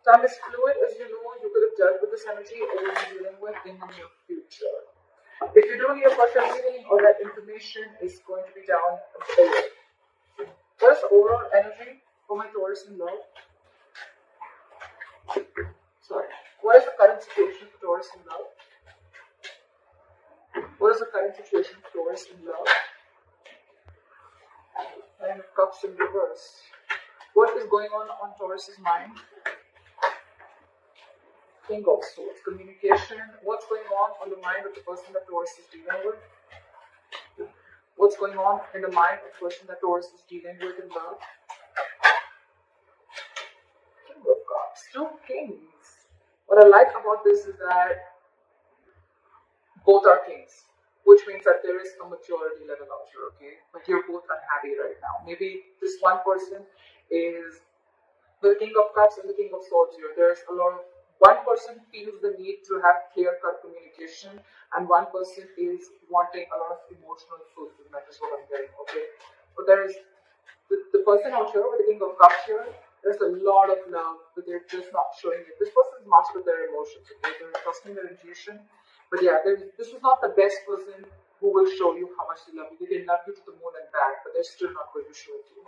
Time is fluid, as you know. You could have dealt with this energy or will be dealing with in the near future. If you do need a personal reading, all that information is going to be down below. What is the overall energy for my Taurus in love? Sorry. What is the current situation for Taurus in love? What is the current situation for Taurus in love? Nine of Cups in reverse. What is going on Taurus's mind? King of Swords. Communication. What's going on the mind of the person that Taurus is dealing with? What's going on in the mind of the person that Taurus is dealing with in love? King of Cups. Two kings. What I like about this is that both are kings, which means that there is a maturity level out here, okay? But you're both unhappy right now. Maybe this one person is the King of Cups and the King of Swords here. There's a lot of, one person feels the need to have clear-cut communication, and one person is wanting a lot of emotional fulfillment, is what I'm getting, okay? But there is the person out here with the King of Cups here, there's a lot of love, but they're just not showing it. This person is mastered their emotions, okay? They're trusting their intuition. But yeah, this is not the best person who will show you how much they love you. They can love you to the moon and back, but they're still not going to show it to you.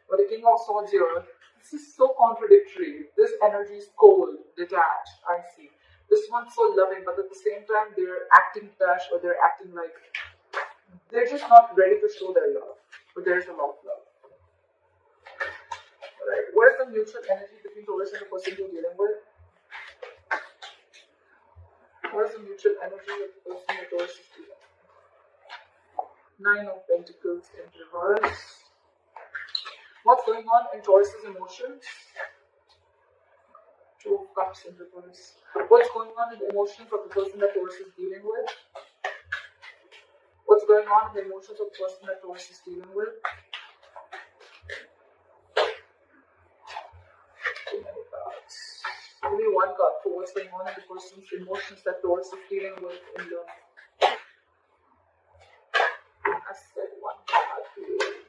But the King of Swords here, this is so contradictory. This energy is cold, detached, I see. This one's so loving, but at the same time, they're acting detached, or they're acting like they're just not ready to show their love. But there's a lot of love. Alright, what is the mutual energy between Taurus and the person you're dealing with? What is the mutual energy of the person that Taurus is dealing with? Nine of Pentacles in reverse. What's going on in Taurus's emotions? Two of Cups in reverse. What's going on in the emotions of the person that Taurus is dealing with? What's going on in the emotions of the person that Taurus is dealing with? Too many cards. Give me one card for what's going on in the person's emotions that Taurus is dealing with in love. I said one card, please.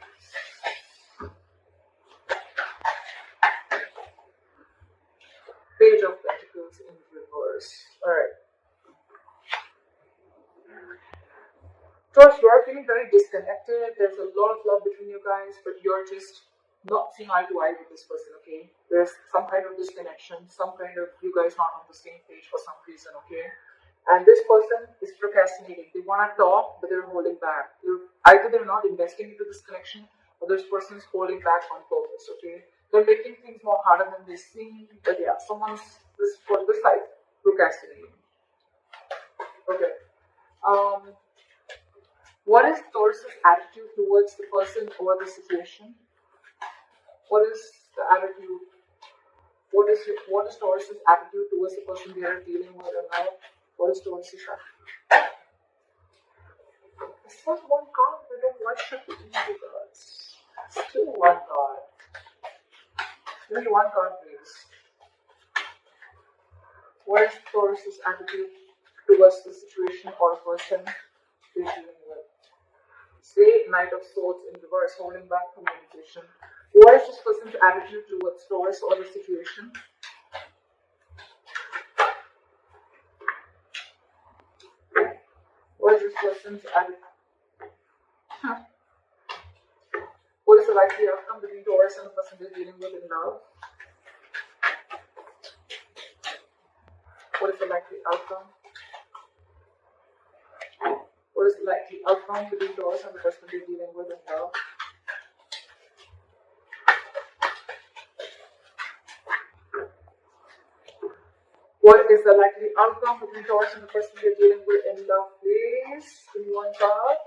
Page of Pentacles in reverse. Alright. Taurus, you are feeling very disconnected. There's a lot of love between you guys, but you're just not seeing eye to eye with this person, okay? There's some kind of disconnection, some kind of you guys not on the same page for some reason, okay? And this person is procrastinating. They want to talk, but they're holding back. Either they're not investing into this connection, or this person is holding back on purpose, okay? They're making things more harder than they seem, but yeah, someone's for this side procrastinating. Okay. What is Taurus's attitude towards the person or the situation? What is the attitude? What is Taurus's attitude towards the person they are dealing with and now? What is Taurus's attitude? It's not one card, but then why should it be two cards? Still one card. Give me one card, please. What is Taurus's attitude towards the situation or person they're dealing with? Say Knight of Swords in reverse, holding back communication. What is this person's attitude towards Taurus or the situation? What is this person's attitude? What is the likely outcome between Taurus and the person they're dealing with in love? What is the likely outcome? What is the likely outcome between Taurus and the person they're dealing with in love? What is the likely outcome between Taurus and the person they're dealing with in love, please? Give me one card.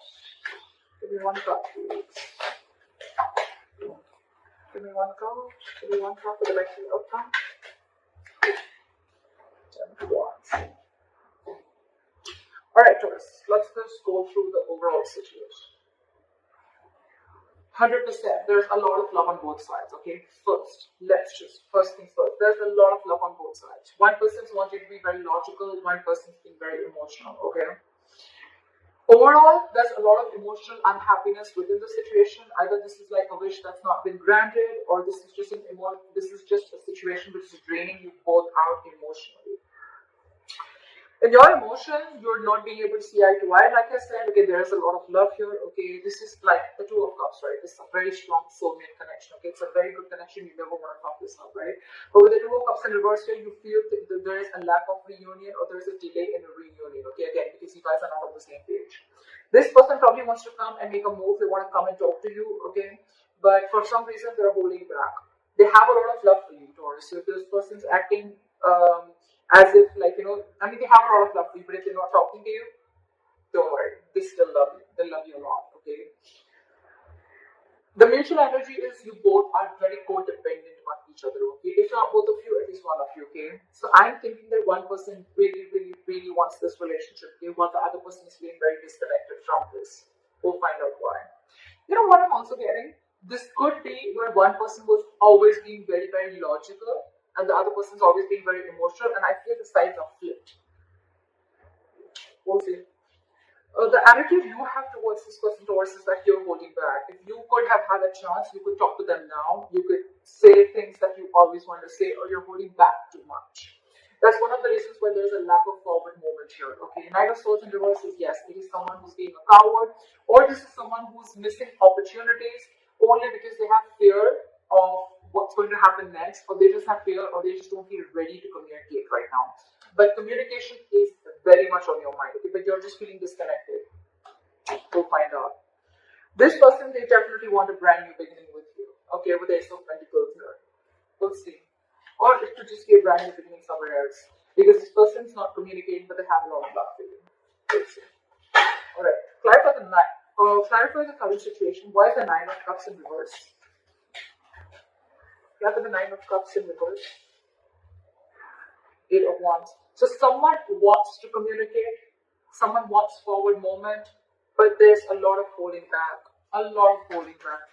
Give me one card, please. Give me one card. Give me one card for the likely outcome. 10 of Wands. Alright, Taurus, let's just go through the overall situation. 100%, there's a lot of love on both sides, okay? First things first, there's a lot of love on both sides. One person's wanting to be very logical, one person's being very emotional, okay? Overall, there's a lot of emotional unhappiness within the situation. Either this is like a wish that's not been granted, or this is just a situation which is draining you both out emotionally. In your emotions, you're not being able to see eye to eye. Like I said, okay, there's a lot of love here. Okay, this is like the Two of Cups, right? This is a very strong soulmate connection. Okay, it's a very good connection. You never want to fuck this up, right? But with the Two of Cups in reverse here, you feel that there is a lack of reunion, or there is a delay in a reunion. Okay, again, because you guys are not on the same page. This person probably wants to come and make a move. They want to come and talk to you. Okay, but for some reason they're holding back. They have a lot of love for you, Taurus. So if this person's acting as if, like, you know, I mean, they have a lot of love for you, but if they're not talking to you, don't worry, they still love you. They love you a lot, okay? The mutual energy is you both are very codependent on each other, okay? If not both of you, at least one of you, okay? So I'm thinking that one person really, really, really wants this relationship, okay? While the other person is feeling very disconnected from this. We'll find out why. You know what I'm also getting? This could be where one person was always being very, very logical, and the other person's always being very emotional, and I feel the sides are flipped. We'll see. The attitude you have towards this person, Taurus, is that you're holding back. If you could have had a chance, you could talk to them now. You could say things that you always want to say, or you're holding back too much. That's one of the reasons why there's a lack of forward movement here. Okay, Knight of Swords in reverse is, yes, it is someone who's being a coward, or this is someone who's missing opportunities only because they have fear of what's going to happen next, or they just have fear, or they just don't feel ready to communicate right now. But communication is very much on your mind, okay? But you're just feeling disconnected. We'll find out. This person, they definitely want a brand new beginning with you, okay? With the Ace of Pentacles here. We'll see. Or it could just be a brand new beginning somewhere else, because this person's not communicating, but they have a lot of love for you. We'll see. Alright, clarify the current situation. Why is the Nine of Cups in reverse? Clarify the Nine of Cups in reverse. Eight of Wands. So someone wants to communicate, someone wants forward movement, but there's a lot of holding back. A lot of holding back.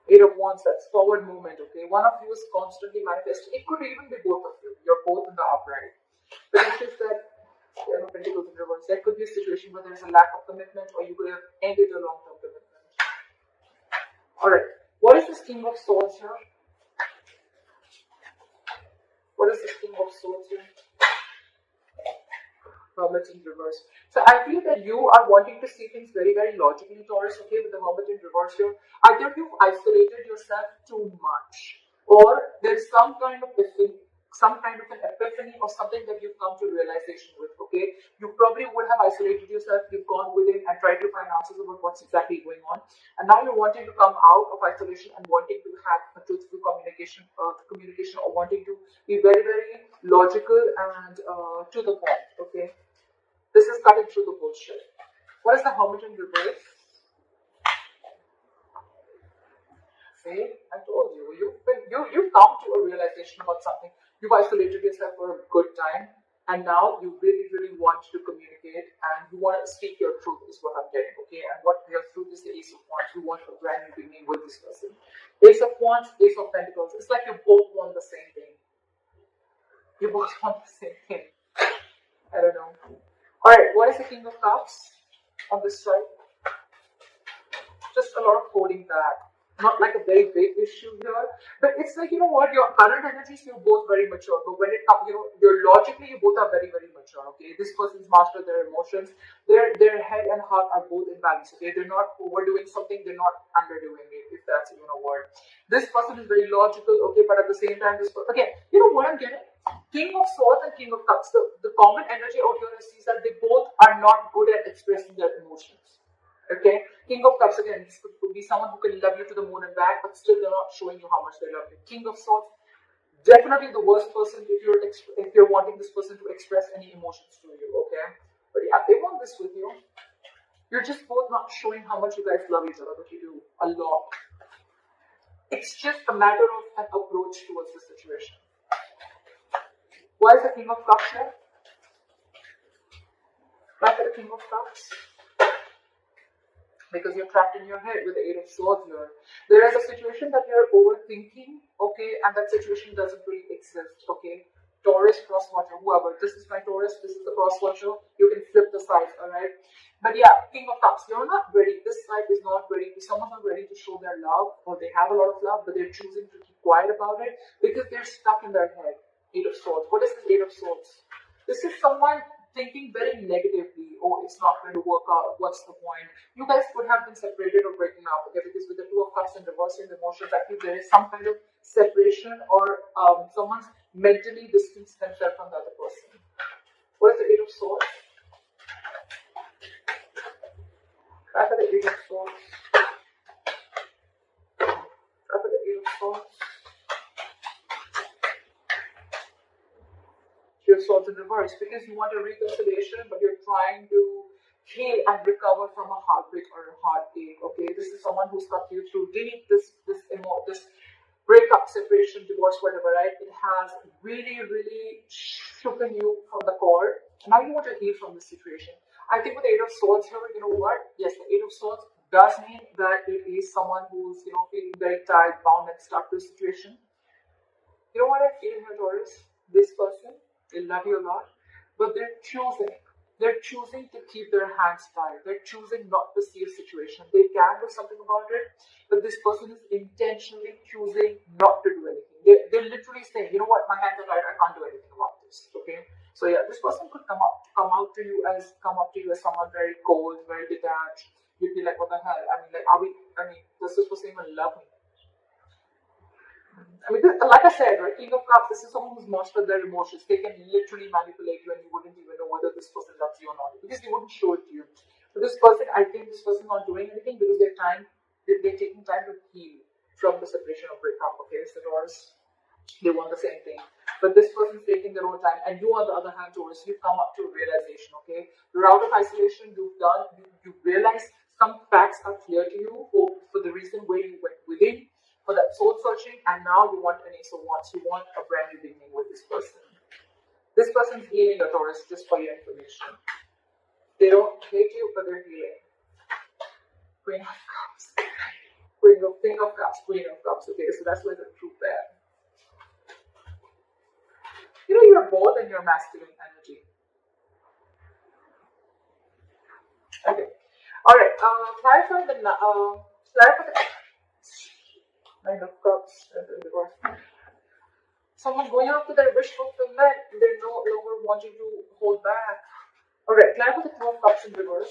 Eight of Wands, that's forward movement, okay? One of you is constantly manifesting. It could even be both of you. You're both in the upright. But it's just that, you know, Pentacles in reverse. There could be a situation where there's a lack of commitment, or you could have ended a long-term commitment. Alright, what is this King of Swords here? What is this King of Swords here? Hermit in reverse. So I feel that you are wanting to see things very, very logically, Taurus, okay, with the Hermit in reverse here. Either you've isolated yourself too much, or there's some kind of an epiphany or something that you've come to realization with, okay? You probably would have isolated yourself, you've gone within and tried to find answers about what's exactly going on, and now you're wanting to come out of isolation and wanting to have a truthful communication, or wanting to be very, very logical and to the point, okay? This is cutting through the bullshit. What is the Hermit in reverse? See, I told you, you've come to a realization about something. You've isolated yourself for a good time, and now you really, really want to communicate, and you want to speak your truth, is what I'm getting, okay? And what your truth is the Ace of Wands. You want a brand new beginning with this person. Ace of Wands, Ace of Pentacles. It's like you both want the same thing. You both want the same thing. I don't know. Alright, what is the King of Cups on this side? Just a lot of holding back. Not like a very big issue here, but it's like, you know what, your current energies, you're both very mature, but when it comes, you know, you're logically, you both are very, very mature, okay? This person's mastered their emotions, their head and heart are both in balance, okay? They're not overdoing something, they're not underdoing it, if that's even a word. This person is very logical, okay, but at the same time, this person, again, you know what I'm getting? King of Swords and King of Cups, the common energy out here is that they both are not good at expressing their emotions. Okay, King of Cups, again, this could be someone who can love you to the moon and back, but still they're not showing you how much they love you. King of Swords, definitely the worst person if you're wanting this person to express any emotions to you. Okay, but yeah, they want this with you. You're just both not showing how much you guys love each other, but you do a lot. It's just a matter of an approach towards the situation. Why is the King of Cups here? Why is the King of Cups? Because you're trapped in your head with the Eight of Swords here. There is a situation that you're overthinking, okay, and that situation doesn't really exist, okay. Taurus cross watcher, whoever. This is my Taurus, this is the cross watcher. You can flip the sides, alright? But yeah, King of Cups, you're not ready. This side is not ready. Someone's not ready to show their love, or they have a lot of love, but they're choosing to keep quiet about it because they're stuck in their head. Eight of Swords. What is this Eight of Swords? This is someone thinking very negatively. Oh, it's not going to work out. What's the point? You guys could have been separated or breaking up, okay? Because with the Two of Cups and reversing the emotions, I feel there is some kind of separation, or someone's mentally distanced themselves from the other person. What is the Eight of Swords? Try for the Eight of Swords. Try for the Eight of Swords. Your Swords in reverse, because you want a reconciliation, but you're trying to heal and recover from a heartbreak or a heartache. Okay, this is someone who's cut you through deep. This breakup, separation, divorce, whatever. Right? It has really, really shooken you from the core. Now you want to heal from this situation. I think with the Eight of Swords here, you know what? Yes, the Eight of Swords does mean that it is someone who's feeling very tired, bound, and stuck to a situation. You know what I feel here, Taurus? This person, they love you a lot, but they're choosing to keep their hands tied. They're choosing not to see a situation. They can do something about it, but this person is intentionally choosing not to do anything. They're literally saying, you know what, my hands are tied, I can't do anything about this. Okay? So yeah, this person could come up to you as someone very cold, very detached. You'd be like, what the hell? Does this person even love me? Like I said, right, King of Cups, this is someone who's mastered their emotions. They can literally manipulate you and you wouldn't even know whether this person loves you or not because they wouldn't show it to you. But this person, I think this person's not doing anything because they're taking time to heal from the separation or breakup. Okay, so Taurus, they want the same thing. But this person's taking their own time. And you, on the other hand, Taurus, you've come up to a realization, okay? You're out of isolation, you realize some facts are clear to you for the reason where you went within, for that soul searching, and now you want an Ace of Wands. You want a brand new beginning with this person. This person's healing a Taurus, just for your information. They don't hate you, but they're healing. Queen of Cups. Queen of Cups, Queen of Cups. Okay, so that's like a true pair. You're both in your masculine energy. Okay. Alright, clarify the Nine of Cups and the reverse. Someone going after their wish fulfillment, they're no longer wanting to hold back. Alright, clarify the Two of Cups in reverse.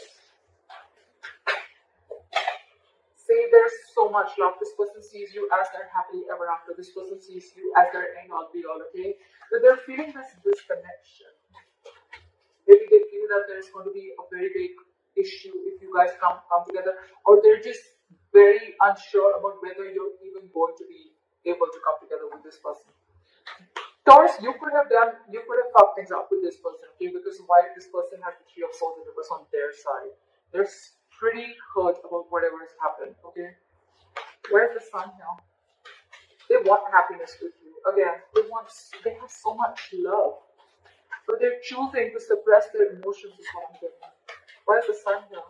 Say there's so much love. This person sees you as their happily ever after. This person sees you as their end all be all, okay? But they're feeling this disconnection. Maybe they feel that there's going to be a very big issue if you guys come together, or they're just very unsure about whether you're even going to be able to come together with this person. Taurus, you could have fucked things up with this person, okay? Because why this person has the Three of Swords and reverse on their side. They're pretty hurt about whatever has happened, okay? Where's the Sun now? They want happiness with you. Again, they have so much love. But they're choosing to suppress their emotions is what I'm getting. Where's the Sun here?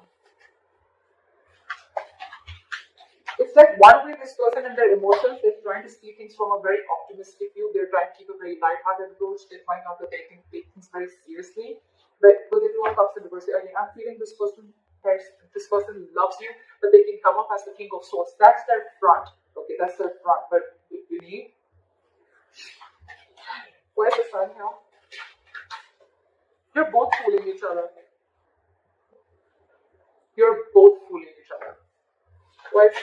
It's like one way this person and their emotions, they're trying to see things from a very optimistic view. They're trying to keep a very light-hearted approach. They're trying not to take things very seriously. But with the Two of Cups and reverse, I'm feeling this person loves you, but they can come up as the King of Swords. That's their front. Okay, that's their front. But you need. Where's the Sun here? You're both fooling each other. You're both fooling each other. Where's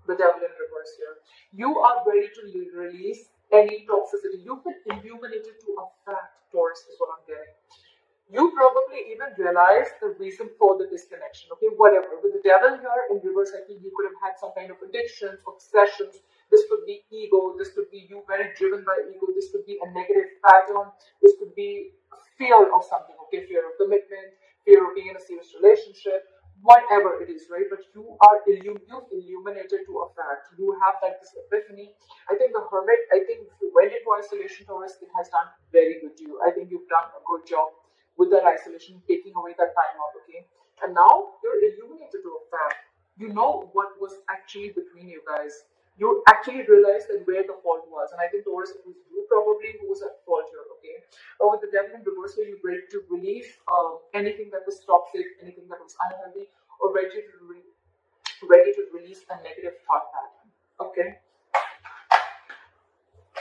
the Devil in reverse here? You are ready to release any toxicity. You've been illuminated to a fact, Taurus, is what I'm getting. You probably even realize the reason for the disconnection. Okay, whatever. With the Devil here in reverse, I think you could have had some kind of addictions, obsessions. This could be ego. This could be you very driven by ego. This could be a negative pattern. This could be fear of something. Okay, fear of commitment, fear of being in a serious relationship, whatever it is, right? But you've illuminated to a fact. You have like this epiphany. I think the Hermit, if you went into isolation, Taurus, it has done very good to you. I think you've done a good job with that isolation, taking away that time out, okay? And now you're illuminated to a fact. You know what was actually between you guys. you actually realize that where the fault was. And I think Taurus, it was you probably who was at fault here, okay? Or with the devil in reverse, where you ready to release anything that was toxic, anything that was unhealthy, or ready to release a negative thought pattern, okay?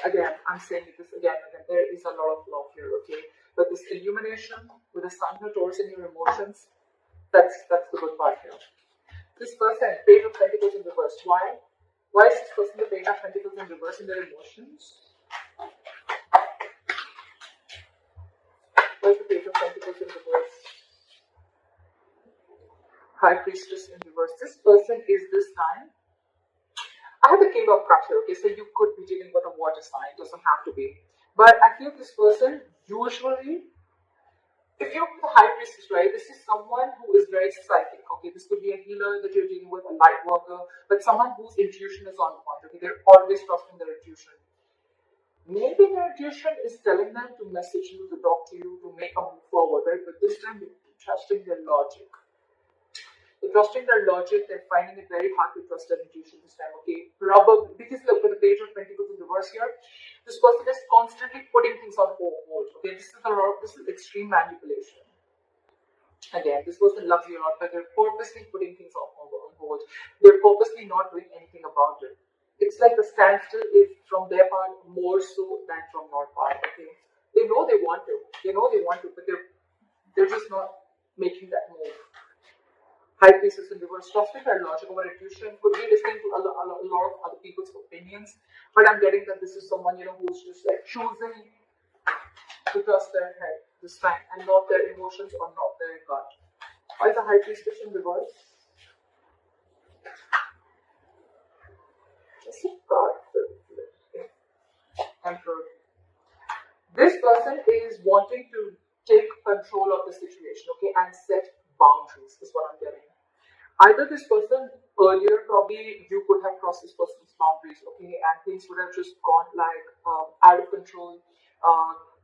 Again, I'm saying this again and again, there is a lot of love here, okay? But this illumination with the sun and Taurus in your emotions, that's the good part here. This person, Page of Pentacles in reverse. Why? Why is this person the Page of Pentacles in reverse in their emotions? Why is the Page of Pentacles in reverse? High Priestess in reverse. This person is this time. I have the King of Cups here, okay? So you could be dealing with a water sign, doesn't have to be. But I feel this person usually, if you're with a high priestess, right, this is someone who is very psychic, okay? This could be a healer that you're dealing with, a light worker, but someone whose intuition is on point, okay? They're always trusting their intuition. Maybe their intuition is telling them to message you, to talk to you, to make a move forward, right? But this time you're trusting their logic. They're trusting their logic, they're finding it very hard to trust their intuition this time, okay? Probably, because look, with the Page of Pentacles in reverse here, this person is constantly putting things on hold, okay? This is extreme manipulation. Again, this person loves you a lot, but they're purposely putting things on hold. They're purposely not doing anything about it. It's like the standstill is from their part more so than from your part, okay? They know they want to, but they're just not making that move. High Priestess in reverse, trusting their logic over intuition, could be listening to a lot of other people's opinions, but I'm getting that this is someone, who's just like choosing to trust their head this time and not their emotions or not their gut. Why is the High Priestess in reverse? Just a card. Emperor. This person is wanting to take control of the situation, okay, and set boundaries, is what I'm getting. Either this person earlier, probably you could have crossed this person's boundaries, okay, and things would have just gone like out of control.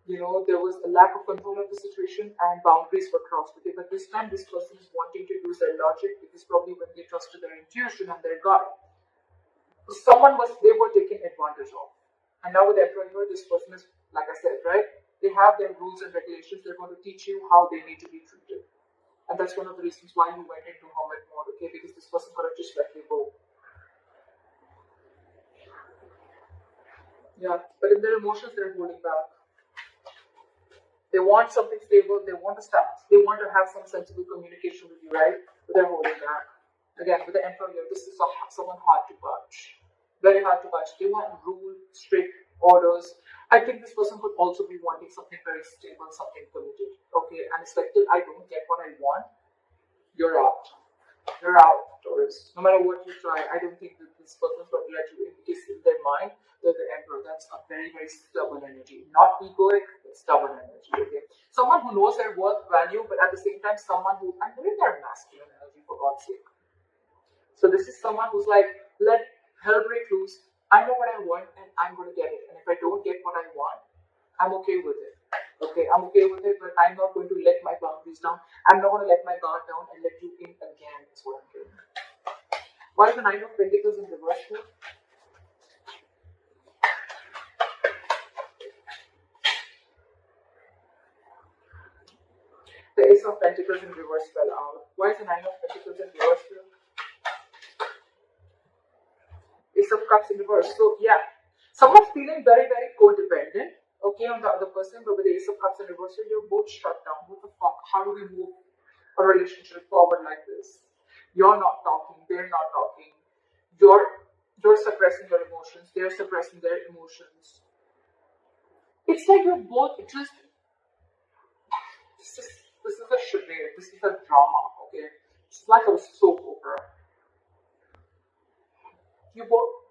There was a lack of control of the situation and boundaries were crossed, okay. But this time, this person is wanting to use their logic because probably when they trusted their intuition and their gut, they were taken advantage of. And now with Emperor here, this person is, like I said, right? They have their rules and regulations. They're going to teach you how they need to be treated. And that's one of the reasons why you went into hermit mode, okay? Because this person could have just let you go. Yeah, but in their emotions, they're holding back. They want something stable, they want to start, they want to have some sensible communication with you, right? But they're holding back. Again, with the Emperor here, this is someone hard to budge. Very hard to budge. They want rule, strict orders. I think this person could also be wanting something very stable, something committed. Okay, and it's like, till I don't get what I want, you're out. You're out, Taurus. No matter what you try, I don't think that this person's going to let you in because in their mind, they're the Emperor. That's a very, very stubborn energy. Not egoic, but stubborn energy. Okay, someone who knows their worth, value, but at the same time, someone who, I'm doing their masculine energy for God's sake. So this is someone who's like, let hell break loose. I know what I want and I'm going to get it. And if I don't get what I want, I'm okay with it. Okay, I'm okay with it, but I'm not going to let my boundaries down. I'm not going to let my guard down and let you in again, is what I'm doing. Why is the Nine of Pentacles in reverse here? The Ace of Pentacles in reverse fell out. Why is the Nine of Pentacles in reverse here? Ace of Cups in reverse. So yeah, someone's feeling very, very codependent, okay, on the other person, but with the Ace of Cups in reverse, you're both shut down. What the fuck? How do we move a relationship forward like this? You're not talking, they're not talking. You're suppressing your emotions, they're suppressing their emotions. It's like you're both just this is a charade, this is a drama, okay? It's like a soap opera. You both,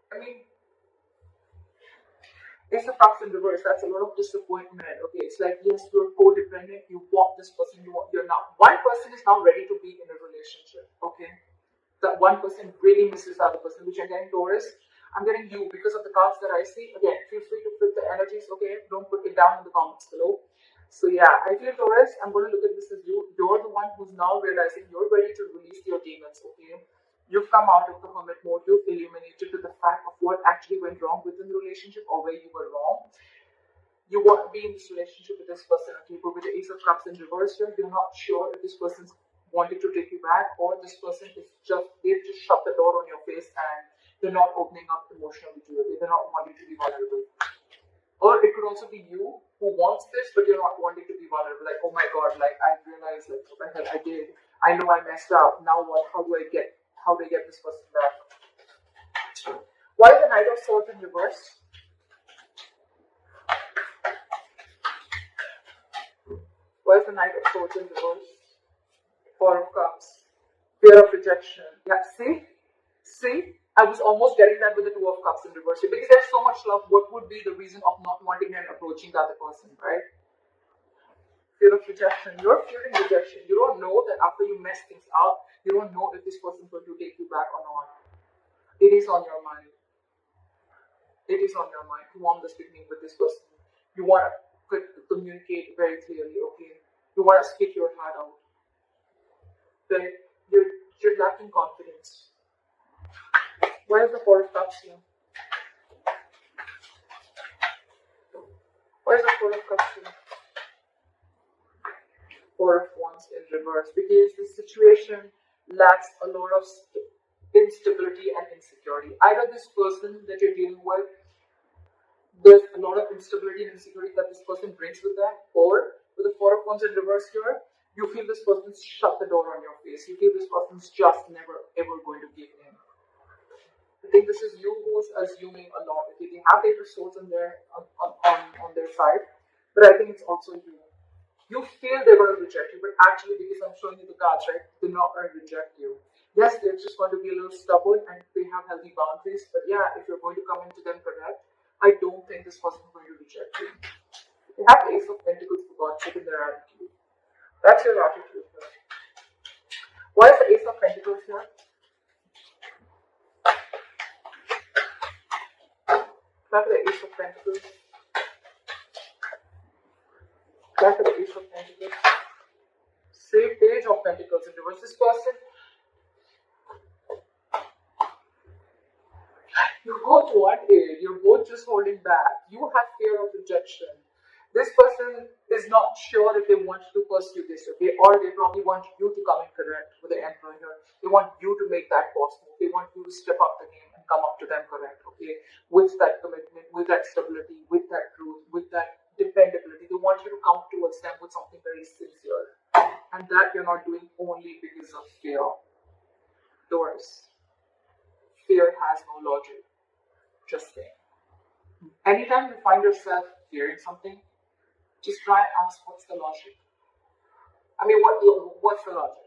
Ace of Cups in reverse, that's a lot of disappointment, okay? It's like, yes, you're codependent, you want this person, you're not. One person is now ready to be in a relationship, okay? That one person really misses the other person, which again, Taurus, I'm getting you because of the cards that I see. Again, feel free to flip the energies, okay? Don't put it down in the comments below. So yeah, I feel Taurus, I'm going to look at this as you. You're the one who's now realizing you're ready to release your demons, okay? You've come out of the hermit mode. You've illuminated to the fact of what actually went wrong within the relationship or where you were wrong. You want to be in this relationship with this person, okay, but with the Ace of Cups in reverse here, you're not sure if this person's wanting to take you back or this person is just, they've just shut the door on your face and they're not opening up emotionally to you. They're not wanting to be vulnerable. Or it could also be you who wants this, but you're not wanting to be vulnerable. Like, oh my god, like I realized, like, what the hell I did. I know I messed up. Now what? How do I get this person back? Why is the Knight of Swords in reverse? Why is the Knight of Swords in reverse? Four of Cups. Fear of rejection. Yeah, see? I was almost getting that with the Two of Cups in reverse. Because there's so much love, what would be the reason of not wanting and approaching the other person, right? Fear of rejection. You're fearing rejection. You don't know that after you mess things up, you don't know if this person's going to take you back or not. It is on your mind. It is on your mind. You want this beginning with this person. You want to communicate very clearly, okay? You want to speak your heart out. Then you're lacking confidence. Why is the Four of Cups here? Why is the Four of Cups here? Four of Wands in reverse. Because the situation lacks a lot of instability and insecurity. Either this person that you're dealing with, there's a lot of instability and insecurity that this person brings with them, or with the Four of Wands in reverse here, you feel this person's shut the door on your face. You feel this person's just never ever going to give in. I think this is you who's assuming a lot. Okay, they have Eight of Swords on their side, but I think it's also you. You feel they're going to reject you, but actually, because I'm showing you the cards, right, they're not going to reject you. Yes, they're just going to be a little stubborn and they have healthy boundaries, but yeah, if you're going to come into them correct, I don't think this person is going to reject you. They have the Ace of Pentacles, for God's sake, in their attitude. That's your attitude here. Why is the Ace of Pentacles here? Back to the Ace of Pentacles. Back to the Ace of Pentacles. Say Page of Pentacles in reverse. This person, you both want aid. You're both just holding back. You have fear of rejection. This person is not sure if they want to pursue this, okay? Or they probably want you to come in correct with the Emperor here. They want you to make that boss move. They want you to step up the game and come up to them correct, okay? With that commitment, with that stability, with that truth, with that dependability. They want you to come towards them with something very sincere. And that you're not doing only because of fear. Taurus. Fear has no logic. Just saying. Anytime you find yourself fearing something, just try and ask, what's the logic? I mean, what's the logic?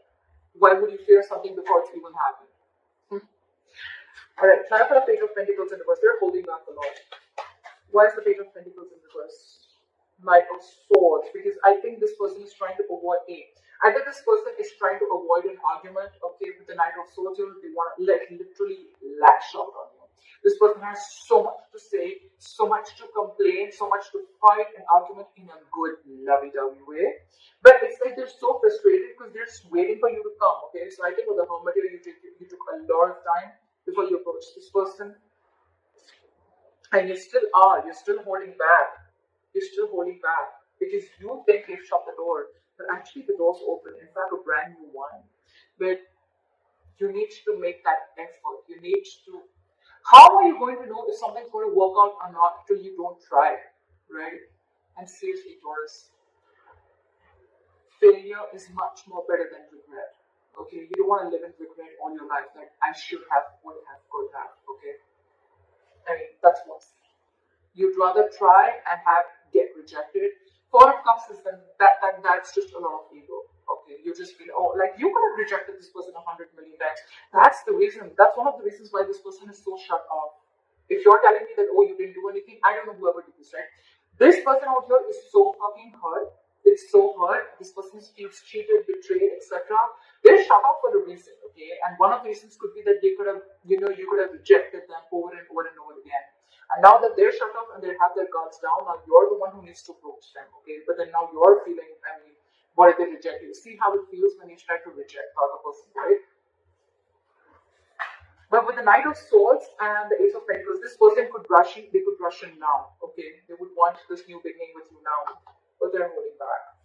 Why would you fear something before it's even happened? Alright, try for the Page of Pentacles in reverse. They're holding back a lot. Why is the Page of Pentacles in reverse? Knight of Swords. Because I think this person is trying to avoid either this person is trying to avoid an argument, okay, with the Knight of Swords, they want to literally lash out on you. This person has so much to say, so much to complain, so much to fight an argument in a good, lovey-dovey way. But it's like they're so frustrated because they're just waiting for you to come, okay? So I think with the Hermit here, you took a lot of time before you approached this person. And you still are, you're still holding back. You're still holding back because you think they've shut the door, but actually the door's open. In fact, a brand new one. But you need to make that effort. You need to. How are you going to know if something's going to work out or not till you don't try, right? And seriously, Taurus, failure is much more better than regret. Okay, you don't want to live in regret all your life. Like I should have, would have, could have. Okay, I mean that's worse. You'd rather try and get rejected. Four of Cups is that's just a lot of ego. Okay, you just feel, oh, like you could have rejected this person 100 million times. That's the reason. That's one of the reasons why this person is so shut off. If you're telling me that, oh, you didn't do anything, I don't know whoever did this, right? This person out here is so fucking hurt. It's so hurt. This person feels cheated, betrayed, etc. They're shut off for a reason, okay? And one of the reasons could be that they could have, you could have rejected them over and over and over again. And now that they're shut off and they have their guards down, now you're the one who needs to approach them, okay? But then now you're feeling, I mean, what if they reject you? See how it feels when you try to reject the other person, right? with the Knight of Swords and the Ace of Pentacles, this person could rush in. They could rush in now. Okay, they would want this new beginning with you now, but they're holding back.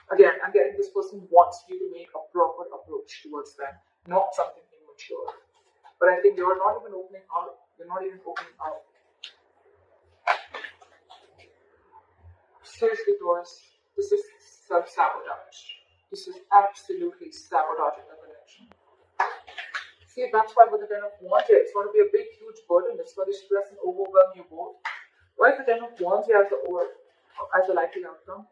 Again, I'm getting this person wants you to make a proper approach towards them, not something immature. But I think you're not even opening out. You're not even opening out. Seriously, Taurus, this is self-sabotage. This is absolutely sabotaging the connection. See, that's why with the Ten of Wands here, it's going to be a big, huge burden. It's going to stress and overwhelm you both. Why is the Ten of Wands here as a likely outcome?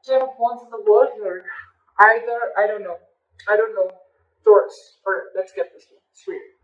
Ten of Wands in the world here. Either, I don't know, Taurus. Alright, let's get this one straight.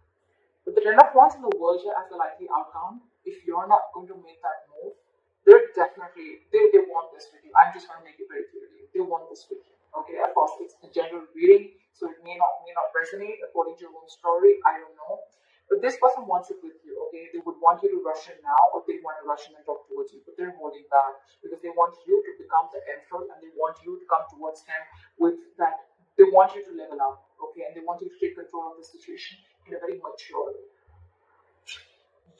With the Ten of Wands in the world here as a likely outcome, if you're not going to make that move, they're definitely, they want this with you. I'm just going to make it very clear to you. They want this with you. Okay, of course, it's a general reading, so it may not resonate according to your own story. I don't know. But this person wants it with you, okay? They would want you to rush in now, or they want to rush in and talk towards you, but they're holding back because they want you to become the emperor and they want you to come towards them with that. They want you to level up, okay? And they want you to take control of the situation in a very mature way.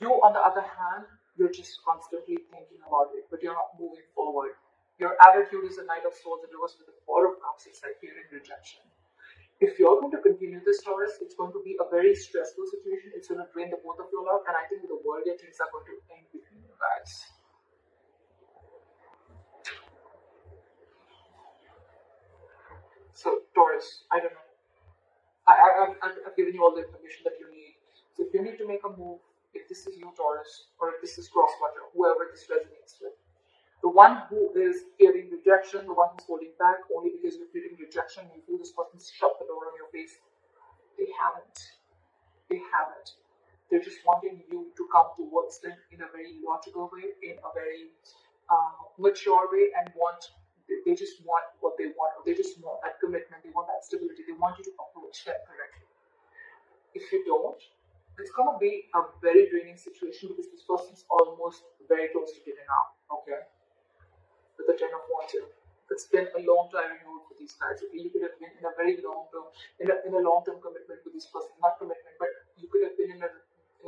You, on the other hand, you're just constantly thinking about it, but you're not moving forward. Your attitude is a Knight of Swords and reverse with the Four of Cups. It's like fear and rejection. If you're going to continue this, Taurus, it's going to be a very stressful situation. It's going to drain the both of your love, and I think with the world, your things are going to end between you guys. So, Taurus, I don't know. I've given you all the information that you need. So, if you need to make a move, if this is you, Taurus, or if this is Crosswatcher, whoever this resonates with, the one who is fearing rejection, the one who's holding back only because you're feeling rejection, you feel this person shut the door on your face. They haven't. They haven't. They're just wanting you to come towards them in a very logical way, in a very mature way, and they just want what they want. They just want that commitment. They want that stability. They want you to approach them correctly. If you don't, it's going to be a very draining situation because this person's almost very close to giving up. Okay, with the Ten of Wands here, it's been a long time road for these guys. Okay, you could have been in a very long term, in a long term commitment with this person. Not commitment, but you could have been in a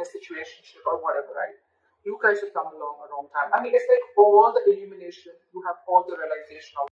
situationship or whatever, right? You guys have come along a long time. I mean, it's like all the illumination. You have all the realization of